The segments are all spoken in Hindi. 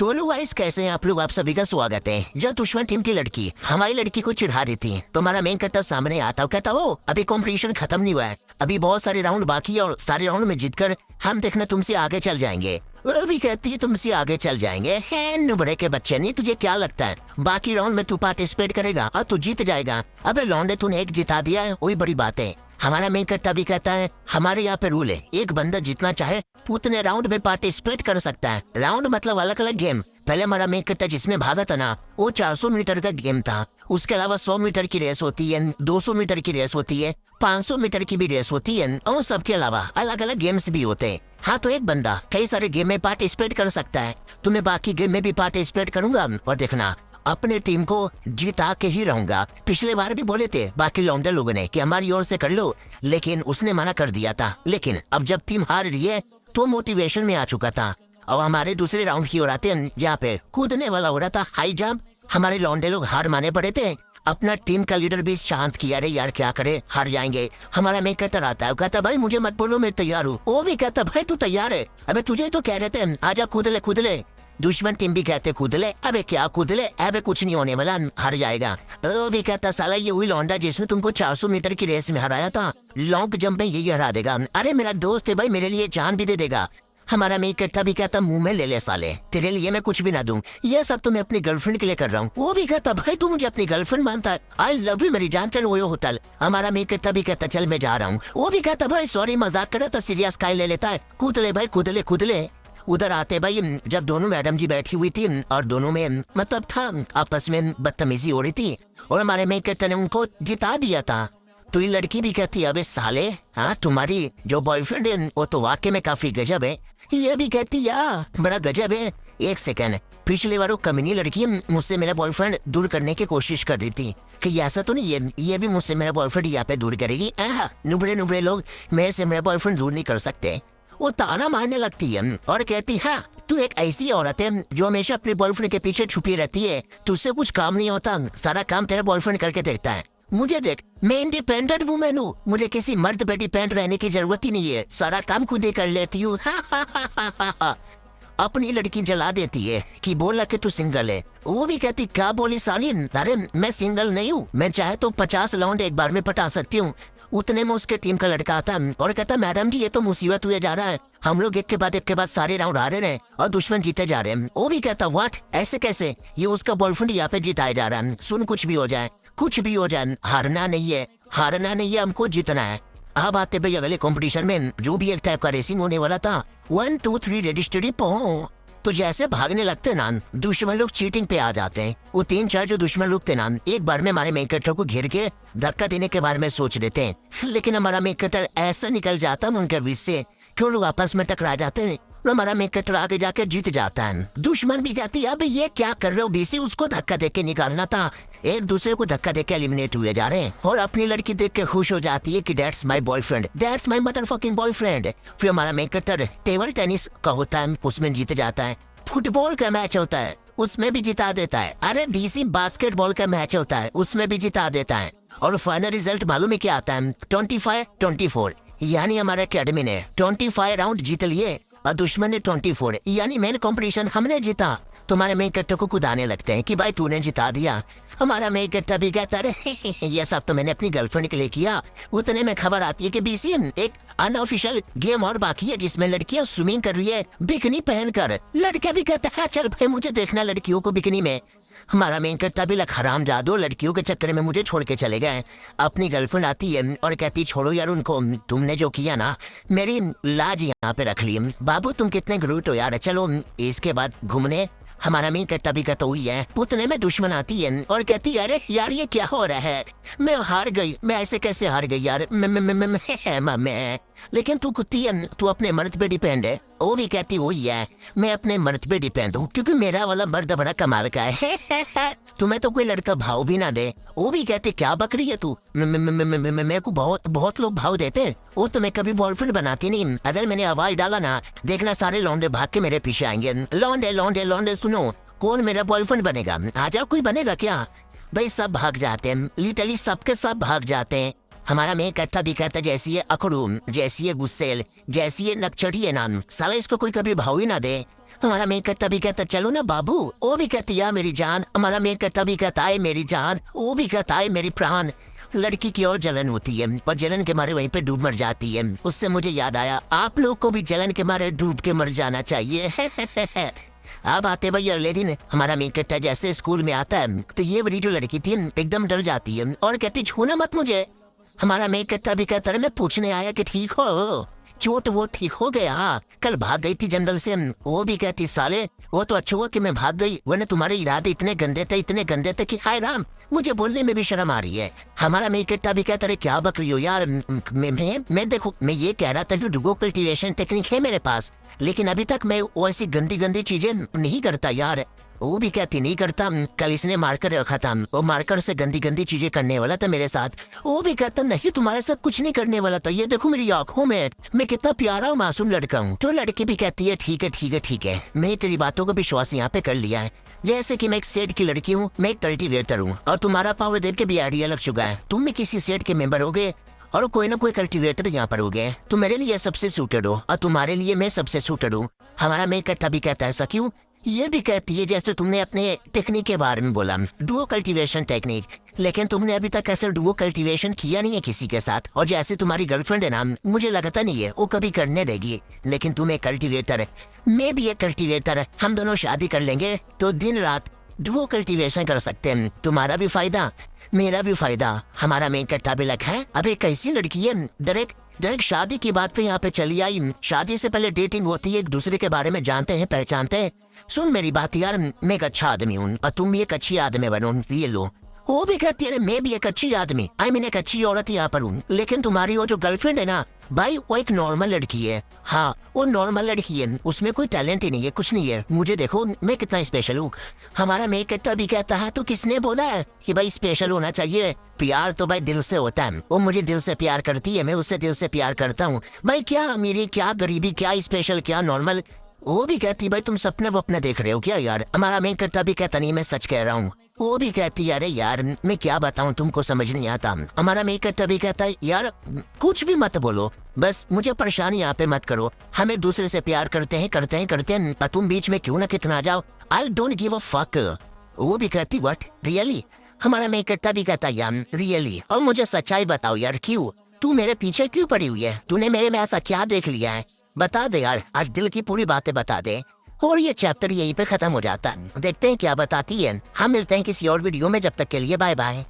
तो लोग गाइस कैसे हैं आप लोग। आप सभी का स्वागत है। जो दुश्मन टीम की लड़की हमारी लड़की को चिढ़ा रही थी तो हमारा मेन कट्टा सामने आता कहता वो अभी कॉम्पिटिशन खत्म नहीं हुआ है, अभी बहुत सारे राउंड बाकी है और सारे राउंड में जीतकर हम देखना तुमसे आगे चल जाएंगे। वो भी कहती है तुमसे आगे चल जाएंगे। है नुबड़े के बच्चे, नहीं तुझे क्या लगता है बाकी राउंड में तू पार्टिसिपेट करेगा और तू जीत जाएगा। अबे लौंडे तूने एक जिता दिया है वही बड़ी बात है। हमारा मेन कट्टा भी कहता है हमारे यहाँ पे रूल है, एक बंदा जितना चाहे उतने राउंड में पार्टिसिपेट कर सकता है। राउंड मतलब अलग अलग गेम। पहले हमारा मेन कट्टा जिसमें भागा था ना वो 400 मीटर का गेम था। उसके अलावा 100 मीटर की रेस होती है, 200 मीटर की रेस होती है, 500 मीटर की भी रेस होती है और सबके अलावा अलग अलग गेम्स भी होते हैं। हाँ तो एक बंदा कई सारे गेम में पार्टिसिपेट कर सकता है। तो मैं बाकी गेम में भी पार्टिसिपेट करूंगा और देखना अपने टीम को जिता के ही रहूंगा। पिछले बार भी बोले थे बाकी लौंडे लोगों ने कि हमारी ओर से कर लो, लेकिन उसने मना कर दिया था। लेकिन अब जब टीम हार रही है तो मोटिवेशन में आ चुका था और हमारे दूसरे राउंड की ओर आते हैं जहाँ पे कूदने वाला हो रहा था हाई जंप। हमारे लौंडे लोग हार माने पड़े थे। अपना टीम का लीडर भी शांत किया, अरे यार क्या करे हार जाएंगे। हमारा मैं कहता रहता है, कहता भाई मुझे मत बोलो मैं तैयार हूँ। वो भी कहता भाई तू तैयार है, अबे तुझे तो कह रहे थे आजा कूद ले। दुश्मन टीम भी कहते कूद ले, अबे क्या कूद ले, अबे कुछ नहीं होने वाला हार जाएगा। वो भी कहता साला ये वही लौंडा जिसने तुमको 400 मीटर की रेस में हराया था, लॉन्ग जंप में यही हरा देगा। अरे मेरा दोस्त है भाई, मेरे लिए जान भी दे देगा। हमारा मेन कट्टा भी कहता मुंह में ले साले, तेरे लिए मैं कुछ भी ना दूं, ये सब तो मैं अपनी गर्लफ्रेंड के लिए कर रहा हूँ। वो भी कहता भाई तू मुझे अपनी गर्लफ्रेंड मानता है, आई लव यू मेरी जान, चल वो होटल। हमारा मेन कट्टा भी कहता चल मैं जा रहा हूँ। वो भी कहता भाई सॉरी मजाक कर रहा था, सीरियस काहे ले लेता है, कूद ले भाई कूद ले। उधर आते भाई जब दोनों मैडम जी बैठी हुई थी और दोनों में मतलब था आपस में बदतमीजी हो रही थी और हमारे मेन कट्टा ने उनको जिता दिया था। तो ये लड़की भी कहती है अबे साले हाँ तुम्हारी जो बॉयफ्रेंड है वो तो वाकई में काफी गजब है। ये भी कहती यार बड़ा गजब है। एक सेकंड, पिछले बार वो कमीनी लड़की मुझसे मेरा बॉयफ्रेंड दूर करने की कोशिश कर रही थी कि ऐसा तो नहीं है ये भी मुझसे मेरा बॉयफ्रेंड यहाँ पे दूर करेगी। नुबड़े लोग मेरे से मेरा बॉयफ्रेंड दूर नहीं कर सकते। वो ताना मारने लगती है और कहती है तू एक ऐसी औरत है जो हमेशा अपने बॉयफ्रेंड के पीछे छुपी रहती है, तुझसे कुछ काम नहीं होता, सारा काम तेरा बॉयफ्रेंड करके देखता है। मुझे देख मैं इंडिपेंडेंट वुमेन हूँ, मुझे किसी मर्द पे डिपेंड रहने की जरूरत ही नहीं है, सारा काम खुद ही कर लेती हूँ। अपनी लड़की जला देती है कि बोला कि तू सिंगल है। वो भी कहती क्या बोली साली, अरे मैं सिंगल नहीं हूँ, मैं चाहे तो 50 लौंडे एक बार में पटा सकती हूँ। उतने में उसके टीम का लड़का आता और कहता मैडम जी ये तो मुसीबत हुए जा रहा है, हम लोग एक के बाद सारे राउंड हारे रहे हैं और दुश्मन जीते जा रहे हैं। वो भी कहता व्हाट ऐसे कैसे, ये उसका बॉयफ्रेंड यहाँ पे जिताया जा रहा है। सुन कुछ भी हो जाए हारना नहीं है हमको जीतना है। अब आते भाई अगले कंपटीशन में जो भी एक टाइप का रेसिंग होने वाला था। 1 2 3 रेडी स्टडी पो। तो जैसे भागने लगते ना दुश्मन लोग चीटिंग पे आ जाते हैं। वो 3-4 जो दुश्मन लोग थे ना एक बार में हमारे मेन कट्टर को घेर के धक्का देने के बारे में सोच लेते हैं, लेकिन हमारा मेन कट्टर ऐसा निकल जाता है उनके बीच से क्यों लोग आपस में टकरा जाते हैं। हमारा मेन कट्टर आगे जाके जीत जाता है। दुश्मन भी कहती है अब ये क्या कर रहे हो बीसी, उसको धक्का दे के निकालना था। एक दूसरे को धक्का दे के एलिमिनेट हुए जा रहे हैं और अपनी लड़की देख के खुश हो जाती है कि that's my boyfriend, that's my motherfucking boyfriend. फिर हमारा मेन कट्टर टेबल टेनिस का होता है उसमें जीत जाता है। फुटबॉल का मैच होता है उसमें भी जिता देता है। अरे डीसी बास्केटबॉल का मैच होता है उसमें भी जिता देता है। और फाइनल रिजल्ट मालूम है क्या आता है 25-24, यानी हमारे अकेडमी ने 25 राउंड जीत लिए और दुश्मन ने 24, यानी मेन कंपटीशन हमने जीता। तुम्हारे मेन कट्टे को कुदाने लगते हैं कि भाई तूने जिता दिया। हमारा मेन कट्टा भी कहता है ये सब तो मैंने अपनी गर्लफ्रेंड के लिए किया। उतने में खबर आती है कि बीसी एक अनऑफिशियल गेम और बाकी है जिसमें लड़कियां स्विमिंग कर रही है बिकनी पहनकर। लड़का भी कहता है चल भाई मुझे देखना लड़कियों को बिकनी में। हमारा मेन कट्टा भी हराम जादू लड़कियों के चक्कर में मुझे छोड़ के चले गए। अपनी गर्लफ्रेंड आती है और कहती छोड़ो यार उनको, तुमने जो किया ना मेरी लाज यहाँ पे रख ली। बाबू तुम कितने ग्रूट हो यार, चलो इसके बाद घूमने। हमारा मेन कट्टा भी कहता हुई है। उतने में दुश्मन आती है और कहती है अरे यार ये क्या हो रहा है, मैं हार गई, मैं ऐसे कैसे हार गई यार, मैं लेकिन तू कुत्ती है, तू अपने मर्द पे डिपेंड है। वो भी कहती हुई है मैं अपने मर्द पे डिपेंड हूँ क्योंकि मेरा वाला मर्द बड़ा कमाल का है। तुम्हें तो कोई लड़का भाव भी ना दे। वो भी कहते क्या बकरी है तू, मेरे को बहुत लोग भाव देते हैं, वो तो मैं कभी बॉयफ्रेंड बनाती नहीं। अगर मैंने आवाज डाला ना देखना सारे लौंडे भाग के मेरे पीछे आएंगे। लौंडे सुनो कौन मेरा बॉयफ्रेंड बनेगा, आजा कोई बनेगा क्या। भाई सब भाग जाते हैं, लिटरली सबके सब भाग जाते हैं। हमारा मेन कट्टा भी कहता जैसी है अखरूम, जैसी है गुस्सेल, जैसी है नकचढ़ी है नाम, साला इसको कोई कभी भाव ही ना दे। हमारा मेन कट्टा भी कहता चलो ना बाबू, वो भी कहती है मेरी जान। हमारा मेन कट्टा भी कहता है मेरी जान, वो भी कहता है मेरी प्राण। लड़की की और जलन होती है पर जलन के मारे वहीं पे डूब मर जाती है। उससे मुझे याद आया आप लोग को भी जलन के मारे डूब के मर जाना चाहिए। अब आते भाई अगले दिन हमारा मेन कट्टा जैसे स्कूल में आता है तो ये बड़ी जो लड़की थी एकदम डर जाती है और कहती छूना मत मुझे। हमारा मेन कट्टा भी कहता है मैं पूछने आया कि ठीक हो, चोट वो ठीक हो गया? कल भाग गई थी जंगल से। वो भी कहती साले वो तो अच्छा हुआ कि मैं भाग गई, वरना तुम्हारे इरादे इतने गंदे थे कि हाय राम मुझे बोलने में भी शर्म आ रही है। हमारा मेन कट्टा भी कहता है क्या बक रही हो यार, मैं देखो मैं ये कह रहा था कि डुगो कल्टीवेशन टेक्निक है मेरे पास, लेकिन अभी तक मैं वो ऐसी गंदी चीजें नहीं करता यार। वो भी कहती नहीं करता, कल इसने मार्कर रखा था, वो मार्कर से गंदी चीजें करने वाला था मेरे साथ। वो भी कहता नहीं तुम्हारे साथ कुछ नहीं करने वाला था, ये देखो मेरी आंखों में मैं कितना प्यारा और मासूम लड़का हूँ। तो लड़की भी कहती है ठीक है, मैं तेरी बातों को विश्वास यहाँ पे कर लिया है। जैसे कि मैं एक सेठ की लड़की हूँ, मैं एक कल्टीवेटर हूँ और तुम्हारा पावर देव के भी आइडिया लग चुका है। तुम भी किसी सेठ के मेंबर हो गए और कोई ना कोई कल्टीवेटर यहाँ पर हो गए, तुम मेरे लिए सबसे सूटेड हो और तुम्हारे लिए मैं सबसे सूटेड हूँ। हमारा मेन कट्टा भी कहता है ऐसा क्यों? ये भी कहती है जैसे तुमने अपने टेक्निक के बारे में बोला, डुओ कल्टीवेशन टेक्निक, लेकिन तुमने अभी तक ऐसे डुओ कल्टीवेशन किया नहीं है किसी के साथ। और जैसे तुम्हारी गर्लफ्रेंड है ना, मुझे लगता नहीं है वो कभी करने देगी, लेकिन तुम एक कल्टीवेटर है, मैं भी एक कल्टीवेटर है, हम दोनों शादी कर लेंगे तो दिन रात डुओ कल्टीवेशन कर सकते हैं, तुम्हारा भी फायदा मेरा भी फायदा। हमारा मेन कट्टा भी लगा है अब एक कैसी लड़की है डायरेक्ट शादी की बात पे यहाँ पे चली आई। शादी से पहले डेटिंग होती है, एक दूसरे के बारे में जानते हैं पहचानते हैं। सुन मेरी बात यार, मैं एक अच्छा आदमी हूँ और तुम भी एक अच्छी आदमी बनो, ये लो। वो भी कहती है मैं भी एक अच्छी आदमी, एक अच्छी औरत यहाँ पर हूँ, लेकिन तुम्हारी वो जो गर्लफ्रेंड है ना भाई वो एक नॉर्मल लड़की है। हाँ वो नॉर्मल लड़की है, उसमें कोई टैलेंट ही नहीं है, कुछ नहीं है। मुझे देखो मैं कितना स्पेशल हूँ। हमारा मेन कट्टा भी कहता है तो किसने बोला है कि भाई स्पेशल होना चाहिए? प्यार तो भाई दिल से होता है, वो मुझे दिल से प्यार करती है, मैं उससे दिल से प्यार करता हूँ। भाई क्या अमीरी क्या गरीबी क्या स्पेशल क्या नॉर्मल। वो भी कहती भाई तुम सपने वपने देख रहे हो क्या यार? हमारा मेन कट्टा भी कहता नहीं मैं सच कह रहा हूँ। वो भी कहती है अरे यार मैं क्या बताऊं तुमको समझ नहीं आता। हमारा मेन कट्टा भी कहता है यार कुछ भी मत बोलो, बस मुझे परेशान यहाँ पे मत करो, हम एक दूसरे से प्यार करते हैं तुम बीच में क्यों ना कितना आ जाओ, I don't give a fuck. वो भी कहती व्हाट रियली? हमारा मेन कट्टा भी कहता यार रियली, और मुझे सच्चाई बताओ यार क्यों तू मेरे पीछे क्यों पड़ी हुई है? तूने मेरे में ऐसा क्या देख लिया है? बता दे यार, आज दिल की पूरी बातें बता दे। और ये चैप्टर यहीं पे खत्म हो जाता है, देखते हैं क्या बताती है। हम मिलते हैं किसी और वीडियो में, जब तक के लिए बाय बाय।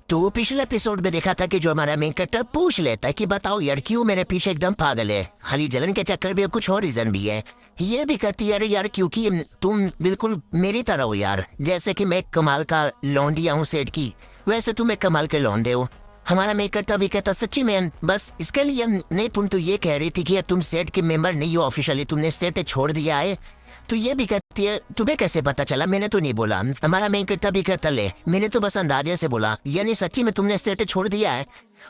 तो पिछले एपिसोड में देखा था कि जो हमारा मेन कैरेक्टर पूछ लेता है कि बताओ यार क्यों मेरे पीछे एकदम पागल है, खाली जलन के चक्कर में कुछ और रीजन भी है। ये भी कहती है यार क्योंकि तुम बिल्कुल मेरी तरह हो यार, जैसे कि मैं कमाल का लौंडिया हूँ सेठ की, वैसे तुम एक कमाल के लौंडे हो। हमारा मेन कैरेक्टर भी कहता सच्ची में बस इसके लिए नहीं, तुम तो ये कह रही थी कि अब तुम सेठ के मेंबर नहीं हो ऑफिशियली, तुमने सेठ छोड़ दिया है। तो ये भी कहती है तुम्हें कैसे पता चला? मैंने तो नहीं बोला। हमारा मेन कैरेक्टर भी कहता ले मैंने तो बस अंदाजे से बोला, यानी सच्ची में तुमने स्टेट छोड़ दिया है।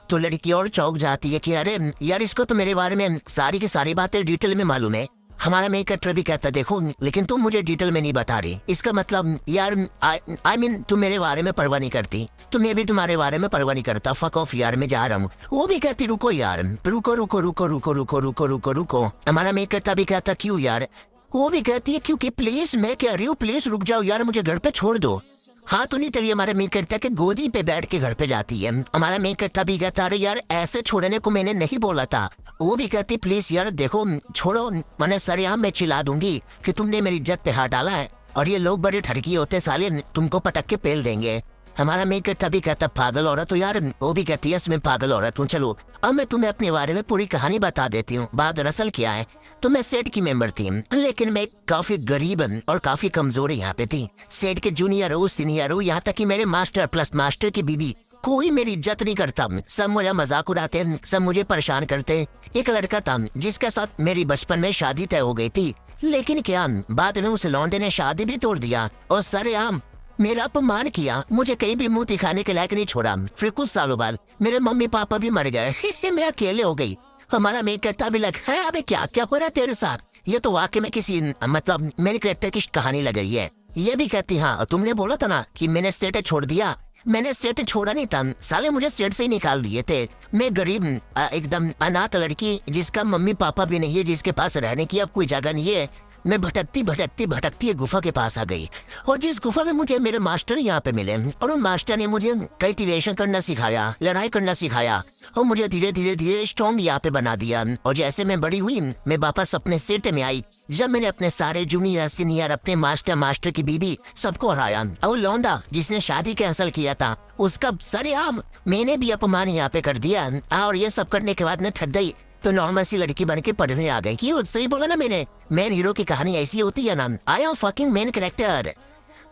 तो लड़की और चौंक जाती है कि अरे यार इसको तो मेरे बारे में सारी की सारी बातें डिटेल में मालूम है। हमारा मेन कैरेक्टर भी कहता देखो लेकिन तुम मुझे डिटेल में नहीं बता रही, इसका मतलब यार आई मीन तुम मेरे बारे में परवाह नहीं करती, तो मैं भी तुम्हारे बारे में परवाह नहीं करता, फक ऑफ यार मैं जा रहा हूँ। वो भी कहती रुको यार, रुको रुको रुको रुको रुको रुको रुको रुको। हमारा मेन कैरेक्टर भी कहता क्यों यार? वो भी कहती है क्योंकि प्लीज मैं कह रही हूँ प्लीज रुक जाओ यार, मुझे घर पे छोड़ दो। हाँ तो नहीं चलिए हमारा मेन कैरेक्टर के गोदी पे बैठ के घर पे जाती है। हमारा मेन कैरेक्टर भी कहता अरे यार ऐसे छोड़ने को मैंने नहीं बोला था। वो भी कहती प्लीज यार देखो छोड़ो, मैंने सरेआम में चिल्ला दूंगी कि तुमने मेरी इज्जत पे हाथ डाला है और ये लोग बड़े ठरकी होते साले, तुमको पटक के पेल देंगे। हमारा मेन कैरेक्टर भी कहता पागल औरत हो यार। वो भी कहती है मैं पागल औरत हूँ। चलो अब मैं तुम्हें अपने बारे में पूरी कहानी बता देती हूँ। बात दरअसल क्या है, तो मैं सेठ की मेंबर थी, लेकिन मैं काफी गरीब और काफी कमजोर यहाँ पे थी। सेठ के जूनियर हो सीनियर हो, यहाँ तक कि मेरे मास्टर प्लस मास्टर की बीबी, कोई मेरी इज्जत नहीं करता, सब मुझे मजाक उड़ाते, सब मुझे परेशान करते। एक लड़का था जिसके साथ मेरी बचपन में शादी तय हो गई थी, लेकिन क्या बाद में उस लौंडे ने शादी भी तोड़ दिया और सरेआम मेरा अपमान किया, मुझे कहीं भी मुंह दिखाने के लायक नहीं छोड़ा। फिर कुछ सालों बाद मेरे मम्मी पापा भी मर गए, मैं अकेले हो गई। हमारा मेन कैरेक्टर भी लगा है अबे क्या क्या हो रहा है तेरे साथ, ये तो वाकई में किसी मतलब मेरे कैरेक्टर की कहानी लग रही है। ये भी कहती हाँ तुमने बोला था ना कि मैंने स्टेट छोड़ दिया, मैंने स्टेट छोड़ा नहीं था, साले मुझे स्टेट से ही निकाल दिए थे। मैं गरीब एकदम अनाथ लड़की जिसका मम्मी पापा भी नहीं है, जिसके पास रहने की अब कोई जगह नहीं है, मैं भटकती भटकती भटकती एक गुफा के पास आ गई। और जिस गुफा में मुझे मेरे मास्टर यहाँ पे मिले और उन मास्टर ने मुझे कल्टीवेशन करना सिखाया, लड़ाई करना सिखाया और मुझे धीरे धीरे धीरे स्ट्रॉन्ग यहाँ पे बना दिया। और जैसे मैं बड़ी हुई मैं वापस अपने सेट में आई, जब मैंने अपने सारे जूनियर सीनियर अपने मास्टर की बीबी सबको हराया। और लौंडा जिसने शादी कैंसिल किया था उसका सरेआम मैंने भी अपमान यहाँ पे कर दिया। और ये सब करने के बाद मैं थक गई तो नॉर्मल सी लड़की बन के पढ़ने आ गई। क्यों सही बोला ना मैंने, मेन हीरो की कहानी ऐसी होती है ना। I am fucking main character.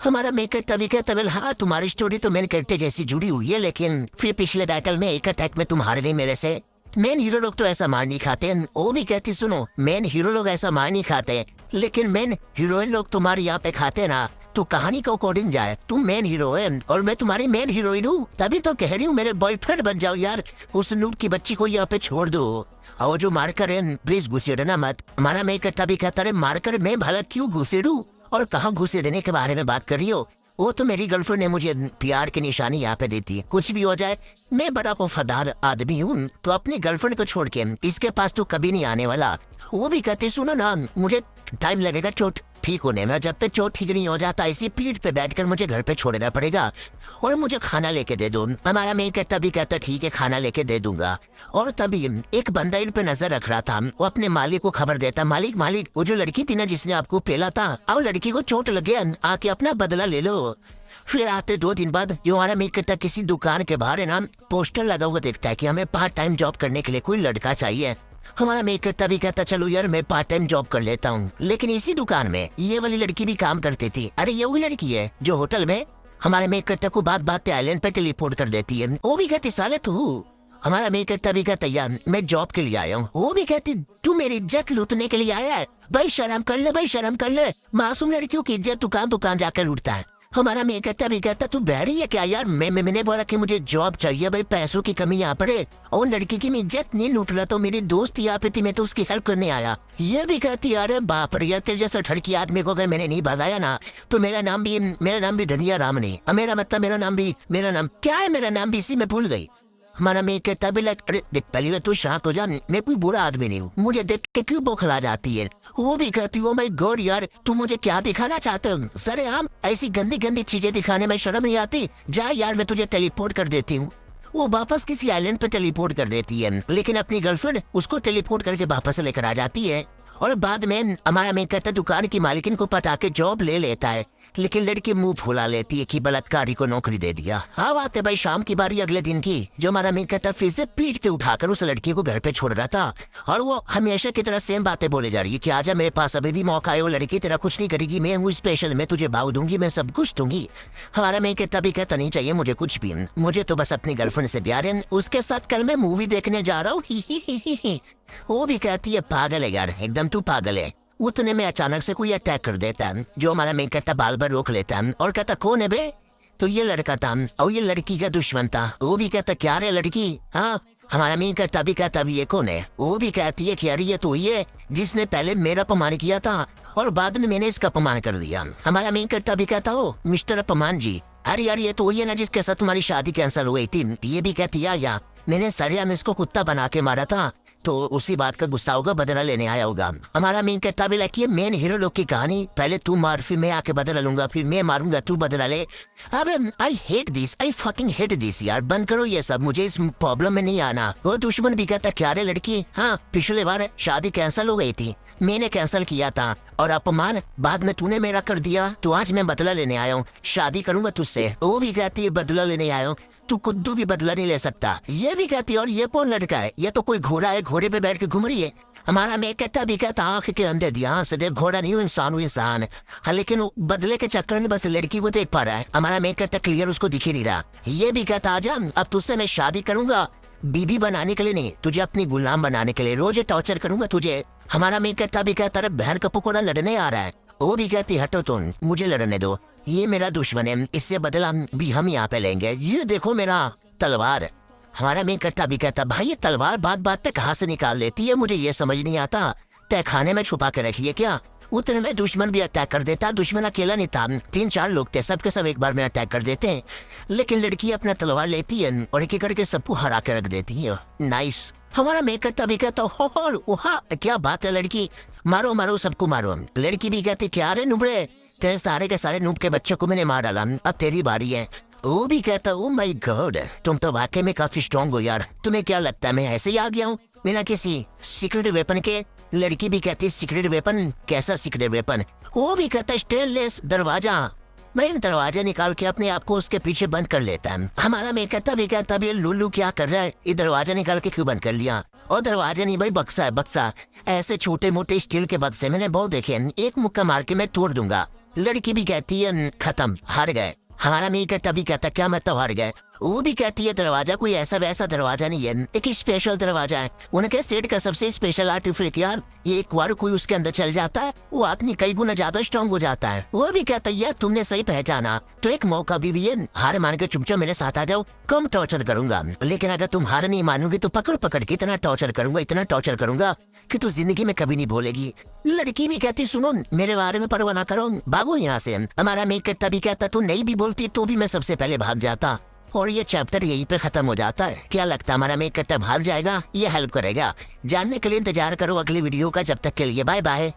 हमारा मेकर तभी का तबल हाँ तुम्हारी स्टोरी तो मेन कैरेक्टर जैसी जुड़ी हुई है, लेकिन फिर पिछले बैटल में एक अटैक में तुम्हारे लिए मेरे से मेन हीरो लोग तो ऐसा मार नहीं खाते। वो भी कहती सुनो मेन हीरो लोग ऐसा मार नहीं खाते, लेकिन मेन हीरोइन लोग तुम्हारे यहाँ पे खाते ना। तो कहानी को अकॉर्डिंग जाए तुम मेन हीरो है और मैं तुम्हारी मेन हीरोइन हूँ, तभी तो कह रही हूँ मेरे बॉयफ्रेंड बन जाओ यार। उस नूब की बच्ची को यहाँ पे छोड़ दो। और जो मारकर है प्लीज घुसेड़ना मत। हमारा मेकर तभी कहता है मारकर मैं भला क्यों घुसेड़ू और कहाँ घुसेड़ने के बारे में बात कर रही हो। वो तो मेरी गर्लफ्रेंड ने मुझे प्यार की निशानी यहाँ पे देती है। कुछ भी हो जाए मैं बड़ा वफादार आदमी हूँ, तो अपनी गर्लफ्रेंड को छोड़ के इसके पास तो कभी नहीं आने वाला। वो भी कहते सुनो ना मुझे टाइम लगेगा चोट ठीक होने में, जब तक चोट ठीक नहीं हो जाता इसी पीठ पे बैठकर मुझे घर पे छोड़ना पड़ेगा और मुझे खाना लेके दे दो। हमारा मेन कैरेक्टर भी कहता ठीक है खाना लेके दे दूंगा। और तभी एक बंदा इन पे नजर रख रहा था, वो अपने मालिक को खबर देता मालिक मालिक वो जो लड़की थी ना जिसने आपको पेला था और लड़की को चोट लग गया, आके अपना बदला ले लो। फिर आते 2 दिन बाद जो हमारा मेन कैरेक्टर किसी दुकान के बाहर है ना पोस्टर लगा हुआ देखता है कि हमें पार्ट टाइम जॉब करने के लिए कोई लड़का चाहिए। हमारा मेकर तभी कहता चलो यार मैं पार्ट टाइम जॉब कर लेता हूँ, लेकिन इसी दुकान में ये वाली लड़की भी काम करती थी। अरे ये वही लड़की है जो होटल में हमारे मेकर को बात बात पे आइलैंड पे टेलीपोर्ट कर देती है। वो भी कहती साले तू। हमारा मेकर तभी कहता यार मैं जॉब के लिए आया हूँ। वो भी कहती तू मेरी इज्जत लूटने के लिए आया है, भाई शर्म कर ले, भाई शर्म कर ले। मासूम लड़कियों की इज्जत दुकान दुकान जाकर लूटता है। हमारा मेकर भी कहता तू बहरी है क्या यार, मैंने बोला कि मुझे जॉब चाहिए भाई, पैसों की कमी यहाँ पर है और लड़की की मैं इज्जत नहीं लूट रहा, तो मेरी दोस्त यहाँ पे थी मैं तो उसकी हेल्प करने आया। ये भी कहती यार बाप रे तेरे जैसा ठड़की आदमी को अगर मैंने नहीं बताया ना तो मेरा नाम भी धनिया राम नहीं, मेरा मतलब मेरा नाम क्या है, मेरा नाम भी इसी में भूल गई। हमारा मेकर तभी लग अरे पहले तू शांत हो जा, मैं कोई बुरा आदमी नहीं हूँ, मुझे देख के क्यों बौखला जाती है। वो भी कहती हो माय गॉड यार तू मुझे क्या दिखाना चाहते हो, सरेआम ऐसी गंदी गंदी चीजें दिखाने में शर्म नहीं आती, जा यार मैं तुझे टेलीपोर्ट कर देती हूँ। वो वापस किसी आइलैंड पे टेलीपोर्ट कर देती है, लेकिन अपनी गर्लफ्रेंड उसको टेलीपोर्ट करके वापस लेकर आ जाती है। और बाद में हमारा मेकर दुकान की मालिकिन को पटा के जॉब ले लेता है, लेकिन लड़की मुंह फुला लेती है कि बलात्कारी को नौकरी दे दिया। हाँ बात है भाई शाम की बारी अगले दिन की, जो हमारा मेकर फिर से पीठ पे उठाकर उस लड़की को घर पे छोड़ रहा था और वो हमेशा की तरह सेम बातें बोले जा रही है कि आजा मेरे पास अभी भी मौका है, वो लड़की तेरा कुछ नहीं करेगी, मैं हूँ स्पेशल, मैं तुझे भाव दूंगी, मैं सब कुछ दूंगी। हमारा मेकर भी कहता नहीं चाहिए मुझे कुछ भी, मुझे तो बस अपनी गर्लफ्रेंड से प्यार है, उसके साथ कल मैं मूवी देखने जा रहा हूँ। वो भी कहती है पागल है यार एकदम तू पागल है। उतने में अचानक से कोई अटैक कर देता है, जो हमारा मेन कहता बाल बार रोक लेता है और कहता कौन है बे, तो ये लड़का था और ये लड़की का दुश्मन था। वो भी कहता क्या रे लड़की, हाँ हमारा मेन कहता भी कहता भी ये कौन है। वो भी कहती है कि अरे ये तो ये जिसने पहले मेरा अपमान किया था और बाद में मैंने इसका अपमान कर दिया। हमारा मेन कहता भी कहता हो मिस्टर अपमान जी, अरे यार ये तो ये ना जिसके साथ तुम्हारी शादी कैंसिल हुई थी। ये भी कहती या मैंने सरिया में इसको कुत्ता बना के मारा था, तो उसी बात का गुस्सा होगा, बदला लेने आया होगा। हमारा मेन कहता भी लाइक ये मेन हीरो लोग की कहानी, पहले तू मार फिर मैं आके बदला लूंगा, फिर मैं मारूंगा तू बदला ले। अबे I hate this, I fucking hate this यार, बंद करो ये सब, मुझे इस प्रॉब्लम में नहीं आना। वो दुश्मन भी कहता क्या रे लड़की, हाँ पिछले बार शादी कैंसिल हो गई थी, मैंने कैंसिल किया था और अपमान बाद में तूने मेरा कर दिया, तो आज मैं बदला लेने आया हूँ, शादी करूंगा तुझसे। वो भी कहती है बदला लेने आया हूँ, तू कुद्दू भी बदला नहीं ले सकता। ये भी कहती है और ये कौन लड़का है, ये तो कोई घोड़ा है, घोड़े पे बैठ के घूम रही है। हमारा मैं कहता भी कहता आंख के अंदर दिया से देख घोड़ा नहीं हूँ इंसान हूँ इंसान। हाँ लेकिन वो बदले के चक्कर में बस लड़की को देख पा रहा है। हमारा मैं कहता क्लियर उसको दिख ही नहीं रहा। ये भी कहता आजा अब तुझसे मैं शादी करूंगा, बीबी बनाने के लिए नहीं, तुझे अपनी गुलाम बनाने के लिए, रोज टॉर्चर करूंगा तुझे। हमारा मैं कहता भी कहता बहन का पकोड़ा लड़ने आ रहा है। वो भी कहती हटो तुम, मुझे लड़ने दो, ये मेरा दुश्मन है, इससे बदला भी हम यहाँ पे लेंगे। ये देखो मेरा तलवार। हमारा मैं कहता भी कहता भाई ये तलवार बात बात पे कहाँ से निकाल लेती है, मुझे ये समझ नहीं आता। तहखाने में छुपा के रखिए क्या। उतने में दुश्मन भी अटैक कर देता। दुश्मन अकेला नहीं था, 3-4 लोग थे, सबके सब एक बार में अटैक कर देते हैं। लेकिन लड़की अपना तलवार लेती है और एक एक करके सबको हरा के रख देती है। नाइस। हमारा मेकअप तभी कहता हो क्या बात है लड़की, मारो मारो सबको मारो। लड़की भी कहती क्या रे नुबड़े, तेरे सारे के सारे नूब के बच्चों को मैंने मार डाला, अब तेरी बारी है। वो भी कहता ओ माय गॉड, तुम तो वाकई में काफी स्ट्रॉन्ग हो यार, तुम्हें क्या लगता है मैं ऐसे ही आ गया हूँ बिना किसी सीक्रेट वेपन के। लड़की भी कहती सीक्रेट वेपन, कैसा सीक्रेट वेपन। वो भी कहता स्टेनलेस दरवाजा। मैं दरवाजा निकाल के अपने आप को उसके पीछे बंद कर लेता है। हमारा मैं कहता भी कहता भी लुल्लू क्या कर रहा है, ये दरवाजा निकाल के क्यों बंद कर लिया। और दरवाजा नहीं भाई, बक्सा है बक्सा। ऐसे छोटे मोटे स्टील के बक्से मैंने बहुत देखे, एक मुक्का मार के मैं तोड़ दूंगा। लड़की भी कहती है खत्म, हार गए। हमारा मेकअप तभी कहता क्या मतलब हार गए। वो भी कहती है दरवाजा कोई ऐसा वैसा दरवाजा नहीं है, एक स्पेशल दरवाजा है। उनके सेट का सबसे स्पेशल आर्टिफिक यार, ये एक बार कोई उसके अंदर चल जाता है वो आदमी कई गुना ज्यादा स्ट्रॉन्ग हो जाता है। वो भी कहता है यार तुमने सही पहचाना, तो एक मौका भी है, हार मान के चुपचाप मेरे साथ आ जाओ, कम टॉर्चर करूंगा। लेकिन अगर तुम हार नहीं मानोगी तो पकड़ पकड़ के इतना टॉर्चर करूंगा, इतना टॉर्चर करूंगा कि तू जिंदगी में कभी नहीं भूलेगी। लड़की भी कहती सुनो मेरे बारे में परवाह ना करो, भागो यहाँ से। हमारा मेकअप तभी कहता तू नहीं भी बोलती तो भी मैं सबसे पहले भाग जाता। और ये चैप्टर यहीं पे खत्म हो जाता है। क्या लगता है हमारा मेकअप भाग जाएगा, ये हेल्प करेगा? जानने के लिए इंतजार करो अगली वीडियो का। जब तक के लिए बाय बाय।